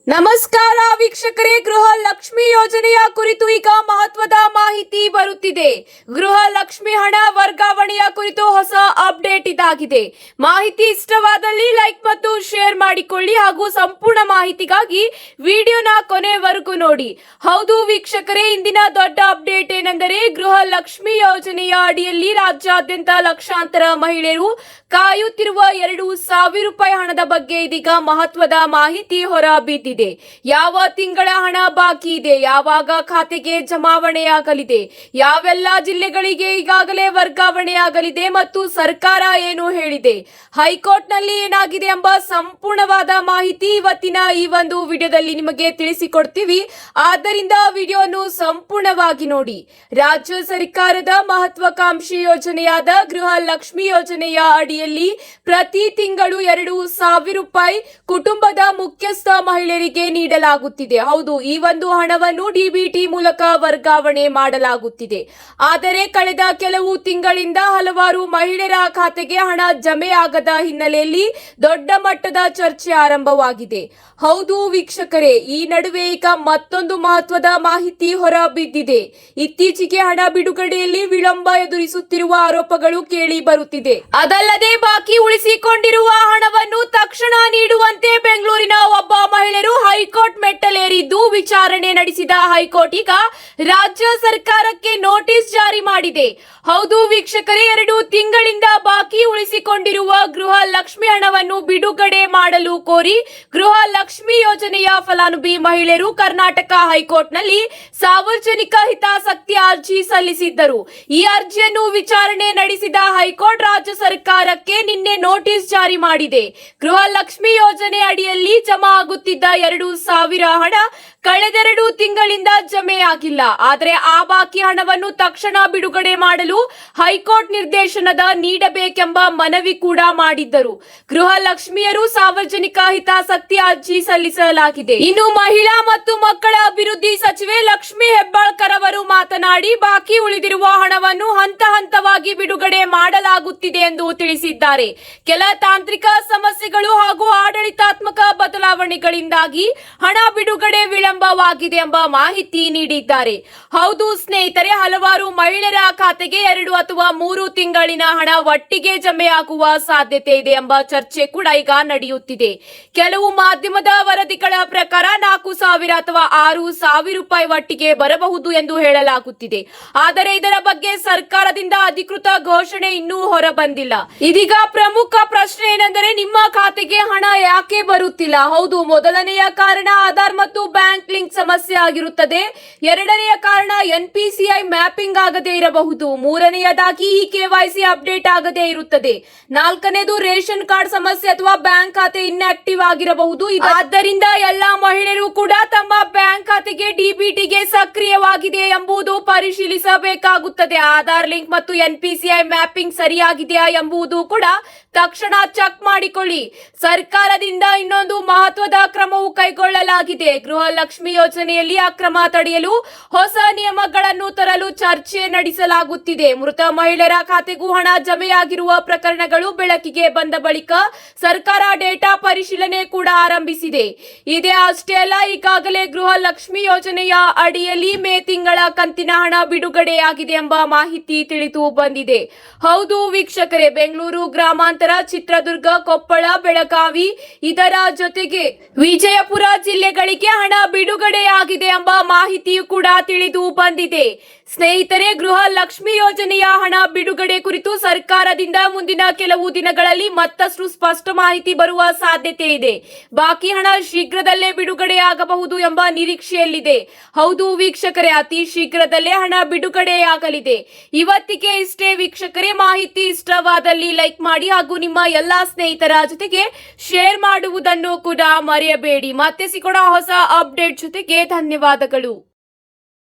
ನಮಸ್ಕಾರ ವೀಕ್ಷಕರೇ, ಗೃಹ ಲಕ್ಷ್ಮಿ ಯೋಜನೆಯ ಕುರಿತು ಈಗ ಮಹತ್ವದ ಮಾಹಿತಿ ಬರುತ್ತಿದೆ. ಗೃಹ ಲಕ್ಷ್ಮಿ ಹಣ ವರ್ಗಾವಣೆಯ ಕುರಿತು ಹೊಸ ಅಪ್ಡೇಟ್ ಇದಾಗಿದೆ. ಮಾಹಿತಿ ಇಷ್ಟವಾದಲ್ಲಿ ಲೈಕ್ ಮತ್ತು ಶೇರ್ ಮಾಡಿಕೊಳ್ಳಿ ಹಾಗೂ ಸಂಪೂರ್ಣ ಮಾಹಿತಿಗಾಗಿ ವಿಡಿಯೋನ ಕೊನೆವರೆಗೂ ನೋಡಿ. ಹೌದು ವೀಕ್ಷಕರೇ, ಇಂದಿನ ದೊಡ್ಡ ಅಪ್ಡೇಟ್ ಏನೆಂದರೆ ಗೃಹ ಲಕ್ಷ್ಮಿ ಯೋಜನೆಯ ಅಡಿಯಲ್ಲಿ ರಾಜ್ಯಾದ್ಯಂತ ಲಕ್ಷಾಂತರ ಮಹಿಳೆಯರು ಕಾಯುತ್ತಿರುವ 2,000 ರೂಪಾಯಿ ಹಣದ ಬಗ್ಗೆ ಇದೀಗ ಮಹತ್ವದ ಮಾಹಿತಿ ಹೊರಬಿದ್ದಿದೆ. ಯಾವ ತಿಂಗಳ ಹಣ ಬಾಕಿ ಇದೆ, ಯಾವಾಗ ಖಾತೆಗೆ ಜಮಾವಣೆಯಾಗಲಿದೆ, ಯಾವೆಲ್ಲ ಜಿಲ್ಲೆಗಳಿಗೆ ಈಗಾಗಲೇ ವರ್ಗಾವಣೆಯಾಗಲಿದೆ ಮತ್ತು ಸರ್ಕಾರ ಏನು ಹೇಳಿದೆ, ಹೈಕೋರ್ಟ್ ನಲ್ಲಿ ಏನಾಗಿದೆ ಎಂಬ ಸಂಪೂರ್ಣವಾದ ಮಾಹಿತಿ ಇವತ್ತಿನ ಈ ಒಂದು ವಿಡಿಯೋದಲ್ಲಿ ನಿಮಗೆ ತಿಳಿಸಿಕೊಡ್ತೀವಿ. ಆದ್ದರಿಂದ ವಿಡಿಯೋವನ್ನು ಸಂಪೂರ್ಣವಾಗಿ ನೋಡಿ. ರಾಜ್ಯ ಸರ್ಕಾರದ ಮಹತ್ವಾಕಾಂಕ್ಷಿ ಯೋಜನೆಯಾದ ಗೃಹ ಲಕ್ಷ್ಮಿ ಯೋಜನೆಯ ಅಡಿಯಲ್ಲಿ ಪ್ರತಿ ತಿಂಗಳು 2,000 ರೂಪಾಯಿ ಕುಟುಂಬದ ಮುಖ್ಯಸ್ಥ ಮಹಿಳೆಯರಿಗೆ ನೀಡಲಾಗುತ್ತಿದೆ. ಹೌದು, ಈ ಒಂದು ಹಣವನ್ನು ಡಿಬಿಟಿ ಮೂಲಕ ವರ್ಗಾವಣೆ ಮಾಡಲಾಗುತ್ತಿದೆ. ಆದರೆ ಕಳೆದ ಕೆಲವು ತಿಂಗಳಿಂದ ಹಲವಾರು ಮಹಿಳೆಯರ ಖಾತೆಗೆ ಹಣ ಜಮೆ ಆಗದ ಹಿನ್ನೆಲೆಯಲ್ಲಿ ದೊಡ್ಡ ಮಟ್ಟದ ಚರ್ಚೆ ಆರಂಭವಾಗಿದೆ. ಹೌದು ವೀಕ್ಷಕರೇ, ಈ ನಡುವೆ ಈಗ ಮತ್ತೊಂದು ಮಹತ್ವದ ಮಾಹಿತಿ ಹೊರಬಿದ್ದಿದೆ. ಇತ್ತೀಚೆಗೆ ಹಣ ಬಿಡುಗಡೆಯಲ್ಲಿ ವಿಳಂಬ ಎದುರಿಸುತ್ತಿರುವ ಆರೋಪಗಳು ಕೇಳಿ ಬರುತ್ತಿದೆ. ಅದಲ್ಲದೆ ಬಾಕಿ ಉಳಿಸಿಕೊಂಡಿರುವ ಹಣವನ್ನು ತಕ್ಷಣ ನೀಡುವಂತೆ ಬೆಂಗಳೂರಿನ ಒಬ್ಬ ಮಹಿಳೆಯರು ಹೈಕೋರ್ಟ್ ಮೆಟ್ಟಲೇರಿದ್ದು ವಿಚಾರಣೆ ನಡೆಸಿದ ಹೈಕೋರ್ಟ್ ಈಗ ರಾಜ್ಯ ಸರ್ಕಾರಕ್ಕೆ ನೋಟಿಸ್ ಜಾರಿ ಮಾಡಿದೆ. ಹೌದು ವೀಕ್ಷಕರೇ, 2 ತಿಂಗಳಿಂದ ಬಾಕಿ ಉಳಿಸಿಕೊಂಡಿರುವ ಗೃಹ ಲಕ್ಷ್ಮಿ ಹಣವನ್ನು ಬಿಡುಗಡೆ ಮಾಡಲು ಕೋರಿ ಗೃಹ ಲಕ್ಷ್ಮಿ ಯೋಜನೆಯ ಫಲಾನುಭವಿ ಮಹಿಳೆಯರು ಕರ್ನಾಟಕ ಹೈಕೋರ್ಟ್ನಲ್ಲಿ ಸಾರ್ವಜನಿಕ ಹಿತಾಸಕ್ತಿ ಅರ್ಜಿ ಸಲ್ಲಿಸಿದ್ದರು. ಈ ಅರ್ಜಿಯನ್ನು ವಿಚಾರಣೆ ನಡೆಸಿದ ಹೈಕೋರ್ಟ್ ರಾಜ್ಯ ಸರ್ಕಾರಕ್ಕೆ ನಿನ್ನೆ ನೋಟಿಸ್ ಜಾರಿ ಮಾಡಿದೆ. ಗೃಹ ಲಕ್ಷ್ಮಿ ಯೋಜನೆ ಅಡಿಯಲ್ಲಿ ಜಮಾ ಆಗುತ್ತಿದ್ದ 2,000 ಹಣ ಕಳೆದ 2 ತಿಂಗಳಿಂದ ಜಮೆಯಾಗಿಲ್ಲ. ಆದರೆ ಆ ಬಾಕಿ ಹಣವನ್ನು ತಕ್ಷಣ ಬಿಡುಗಡೆ ಮಾಡಲು ಹೈಕೋರ್ಟ್ ನಿರ್ದೇಶನದ ನೀಡಬೇಕೆಂಬ ಮನವಿ ಕೂಡ ಮಾಡಿದ್ದರು. ಗೃಹ ಲಕ್ಷ್ಮಿಯರು ಸಾರ್ವಜನಿಕ ಹಿತಾಸಕ್ತಿ ಅರ್ಜಿ ಸಲ್ಲಿಸಲಾಗಿದೆ. ಇನ್ನು ಮಹಿಳಾ ಮತ್ತು ಮಕ್ಕಳ ಅಭಿವೃದ್ಧಿ ಸಚಿವೆ ಲಕ್ಷ್ಮಿ ಹೆಬ್ಬಾಳ್ಕರ್ ಅವರು ಮಾತನಾಡಿ, ಬಾಕಿ ಉಳಿದಿರುವ ಹಣವನ್ನು ಹಂತ ಹಂತವಾಗಿ ಬಿಡುಗಡೆ ಮಾಡಲಾಗುತ್ತಿದೆ ಎಂದು ತಿಳಿಸಿದ್ದಾರೆ. ಕೆಲ ತಾಂತ್ರಿಕ ಸಮಸ್ಯೆಗಳು ಹಾಗೂ ಆಡಳಿತಾತ್ಮಕ ಬದಲಾವಣೆಗಳಿಂದಾಗಿ ಹಣ ಬಿಡುಗಡೆ ವಿಳಂಬವಾಗಿದೆ ಎಂಬ ಮಾಹಿತಿ ನೀಡಿದ್ದಾರೆ. ಹೌದು ಸ್ನೇಹಿತರೆ, ಹಲವಾರು ಮಹಿಳೆಯರ ಖಾತೆಗೆ 2 ಅಥವಾ 3 ತಿಂಗಳಿನ ಹಣ ಒಟ್ಟಿಗೆ ಜಮೆಯಾಗುವ ಸಾಧ್ಯತೆ ಇದೆ ಎಂಬ ಚರ್ಚೆ ಕೂಡ ಈಗ ನಡೆಯುತ್ತಿದೆ. ಕೆಲವು ಮಾಧ್ಯಮದ ವರದಿಗಳ ಪ್ರಕಾರ 4,000 ಅಥವಾ 6,000 ರೂಪಾಯಿ ಒಟ್ಟಿಗೆ ಬರಬಹುದು ಎಂದು ಹೇಳಲಾಗುತ್ತಿದೆ. ಆದರೆ ಇದರ ಬಗ್ಗೆ ಸರ್ಕಾರದಿಂದ ಅಧಿಕೃತ ಘೋಷಣೆ ಇನ್ನೂ ಹೊರಬಂದಿಲ್ಲ. ಇದೀಗ ಪ್ರಮುಖ ಪ್ರಶ್ನೆ ಏನೆಂದರೆ, ನಿಮ್ಮ ಖಾತೆಗೆ ಹಣ ಯಾಕೆ ಬರುತ್ತಿಲ್ಲ? ಹೌದು, ಮೊದಲನೆಯ ಕಾರಣ ಆಧಾರ್ ಮತ್ತು ಬ್ಯಾಂಕ್ ಲಿಂಕ್ ಸಮಸ್ಯೆ ಆಗಿರುತ್ತದೆ. ಎರಡನೆಯ ಕಾರಣ NPCI ಮ್ಯಾಪಿಂಗ್ ಆಗದೇ ಇರಬಹುದು. ಮೂರನೆಯದಾಗಿ KYC ಅಪ್ಡೇಟ್ ಆಗದೇ ಇರುತ್ತದೆ. ನಾಲ್ಕನೇದು ರೇಷನ್ ಕಾರ್ಡ್ ಸಮಸ್ಯೆ ಅಥವಾ ಬ್ಯಾಂಕ್ ಖಾತೆ ಇನ್ಆಕ್ಟಿವ್ ಆಗಿರಬಹುದು. ಆದ್ದರಿಂದ ಎಲ್ಲಾ ಮಹಿಳೆಯರು ಕೂಡ ತಮ್ಮ ಬ್ಯಾಂಕ್ ಖಾತೆಗೆ ಡಿಬಿಟಿಗೆ ಸಕ್ರಿಯವಾಗಿದೆ ಎಂಬುದು ಪರಿಶೀಲಿಸಬೇಕಾಗುತ್ತದೆ. ಆಧಾರ್ ಲಿಂಕ್ ಮತ್ತು NPCI ಮ್ಯಾಪಿಂಗ್ ಸರಿಯಾಗಿದೆಯಾ ಎಂಬುದು ಕೂಡ ತಕ್ಷಣ ಚೆಕ್ ಮಾಡಿಕೊಳ್ಳಿ. ಸರ್ಕಾರದಿಂದ ಇನ್ನೊಂದು ಮಹತ್ವದ ಕ್ರಮವು ಕೈಗೊಳ್ಳಲಾಗಿದೆ. ಗೃಹ ಲಕ್ಷ್ಮಿ ಯೋಜನೆಯಲ್ಲಿ ಅಕ್ರಮ ತಡೆಯಲು ಹೊಸ ನಿಯಮಗಳನ್ನು ತರಲು ಚರ್ಚೆ ನಡೆಸಲಾಗುತ್ತಿದೆ. ಮೃತ ಮಹಿಳೆಯರ ಖಾತೆಗೂ ಹಣ ಜಮೆಯಾಗಿರುವ ಪ್ರಕರಣಗಳು ಬೆಳಕಿಗೆ ಬಂದ ಬಳಿಕ ಸರ್ಕಾರ ಡೇಟಾ ಪರಿಶೀಲನೆ ಕೂಡ ಆರಂಭಿಸಿದೆ. ಇದೇ ಅಷ್ಟೇ ಅಲ್ಲ, ಈಗಾಗಲೇ ಗೃಹ ಲಕ್ಷ್ಮಿ ಯೋಜನೆಯ ಅಡಿಯಲ್ಲಿ ಮೇ ತಿಂಗಳ ಕಂತಿನ ಹಣ ಬಿಡುಗಡೆಯಾಗಿದೆ ಎಂಬ ಮಾಹಿತಿ ತಿಳಿದು ಬಂದಿದೆ. ಹೌದು ವೀಕ್ಷಕರೇ, ಬೆಂಗಳೂರು ಗ್ರಾಮಾಂತರ, ಚಿತ್ರದುರ್ಗ, ಕೊಪ್ಪಳ, ಬೆಳಗಾವಿ ಇದರ ಜೊತೆಗೆ ವಿಜಯಪುರ ಜಿಲ್ಲೆಗಳಿಗೆ ಹಣ ಬಿಡುಗಡೆಯಾಗಿದೆ ಎಂಬ ಮಾಹಿತಿಯು ಕೂಡ ತಿಳಿದು ಬಂದಿದೆ. ಸ್ನೇಹಿತರೆ, ಗೃಹ ಲಕ್ಷ್ಮಿ ಯೋಜನೆಯ ಹಣ ಬಿಡುಗಡೆ ಕುರಿತು ಸರ್ಕಾರದಿಂದ ಮುಂದಿನ ಕೆಲವು ದಿನಗಳಲ್ಲಿ ಮತ್ತಷ್ಟು ಸ್ಪಷ್ಟ ಮಾಹಿತಿ ಬರುವ ಸಾಧ್ಯತೆ ಇದೆ. ಬಾಕಿ ಹಣ ಶೀಘ್ರದಲ್ಲೇ ಬಿಡುಗಡೆಯಾಗಬಹುದು ಎಂಬ ನಿರೀಕ್ಷೆಯಲ್ಲಿದೆ. ಹೌದು ವೀಕ್ಷಕರೇ, ಅತಿ ಶೀಘ್ರದಲ್ಲೇ ಹಣ ಬಿಡುಗಡೆಯಾಗಲಿದೆ. ಇವತ್ತಿಗೆ ಇಷ್ಟೇ ವೀಕ್ಷಕರೇ. ಮಾಹಿತಿ ಇಷ್ಟವಾದಲ್ಲಿ ಲೈಕ್ ಮಾಡಿ ಹಾಗೂ ನಿಮ್ಮ ಎಲ್ಲಾ ಸ್ನೇಹಿತರ ಜೊತೆಗೆ ಶೇರ್ ಮಾಡುವುದನ್ನು ಕೂಡ ಮರೆಯಬೇಡಿ. ಮತ್ತೆ ಸಿಗೋಣ ಹೊಸ ಅಪ್ಡೇಟ್ ಜೊತೆಗೆ. ಧನ್ಯವಾದಗಳು.